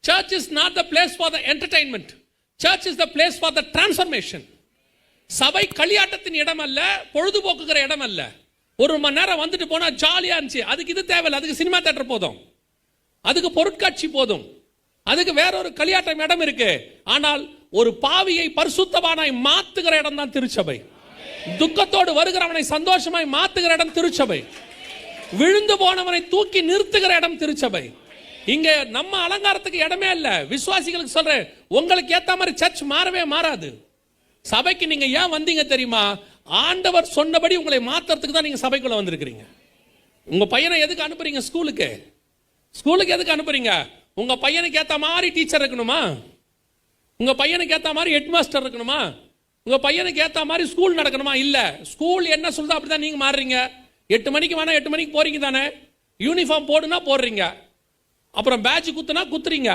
Church is not the place for the entertainment. Church is the place for the transformation. சபை களியாட்டத்தின் இடம் அல்ல, பொழுதுபோக்குகிற இடம் அல்ல. ஒரு மணி நேரம் வந்துட்டு போனா ஜாலியா இருந்துச்சு, அதுக்கு இது தேவையில்லை. அதுக்கு சினிமா தியேட்டர் போதும், அதுக்கு பொருட்காட்சி போதும், அதுக்கு வேற ஒரு களியாட்டம் இடம் இருக்கு. ஆனால் ஒரு பாவியை பரிசுத்தவானாய் மாத்துகிற இடம் தான் திருச்சபை. துக்கத்தோடு வருகிறவனை சந்தோஷமாய் மாத்துகிற இடம் திருச்சபை. விழுந்து போனவனை தூக்கி நிறுத்துகிற இடம் திருச்சபை. இங்க நம்ம அலங்காரத்துக்கு இடமே இல்ல. விசுவாசிகளுக்கு சொல்றேன், உங்களுக்கு ஏத்த மாதிரி சர்ச் மாறவே மாறாது. சபைக்கு நீங்க ஏன் வந்தீங்க தெரியுமா? ஆண்டவர் சொன்னபடி உங்களை மாத்துறதுக்கு தான் நீங்க சபைக்குள்ள வந்திருக்கிறீங்க. உங்க பையனை எதுக்கு அனுப்புறீங்க ஸ்கூலுக்கு? ஸ்கூலுக்கு எதுக்கு அனுப்புறீங்க? உங்க பையனுக்கு ஏத்த மாதிரி டீச்சர் இருக்கணுமா? உங்க பையனுக்கு ஏத்த மாதிரி ஹெட் மாஸ்டர் இருக்கணுமா? உங்க பையனுக்கு ஏத்த மாதிரி ஸ்கூல் நடக்கணுமா? இல்ல. ஸ்கூல் என்ன சொல்லுதோ அப்படிதான் நீங்க மாறுறீங்க. 8 மணிக்கு வேணா 8 மணிக்கு போறீங்க தானே. யூனிஃபார்ம் போடுனா போடுறீங்க, அப்புறம் பேட்ச் குத்துனா குத்துறீங்க,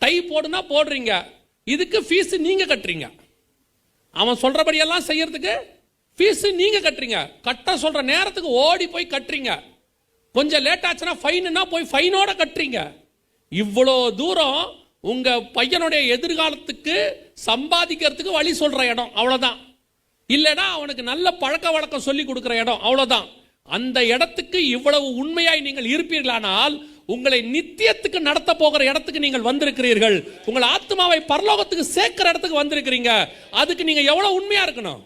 டை போடுனா போடுறீங்க. இதுக்கு ஃபீஸ் நீங்க கட்டுறீங்க. அவன் சொல்றபடி எல்லாம் செய்யறதுக்கு ஃபீஸ் நீங்க கட்டுறீங்க. கட்ட சொல்ற நேரத்துக்கு ஓடி போய் கட்டுறீங்க. கொஞ்சம் லேட் ஆச்சுன்னா ஃபைன்னா போய் ஃபைனோட கட்டுறீங்க. இவ்வளோ தூரம் உங்க பையனுடைய எதிர்காலத்துக்கு சம்பாதிக்கிறதுக்கு வழி சொல்ற இடம், அவ்வளவுதான். இல்லைன்னா அவனுக்கு நல்ல பழக்க வழக்கம் சொல்லி கொடுக்கிற இடம், அவ்வளவுதான். அந்த இடத்துக்கு இவ்வளவு உண்மையாய் நீங்கள் இருப்பீர்களானால் உங்களை நித்தியத்துக்கு நடத்த போகிற இடத்துக்கு நீங்கள் வந்திருக்கிறீர்கள். உங்கள் ஆத்மாவை பரலோகத்துக்கு சேர்க்கிற இடத்துக்கு வந்திருக்கிறீங்க. அதுக்கு நீங்க எவ்வளவு உண்மையா இருக்கணும்?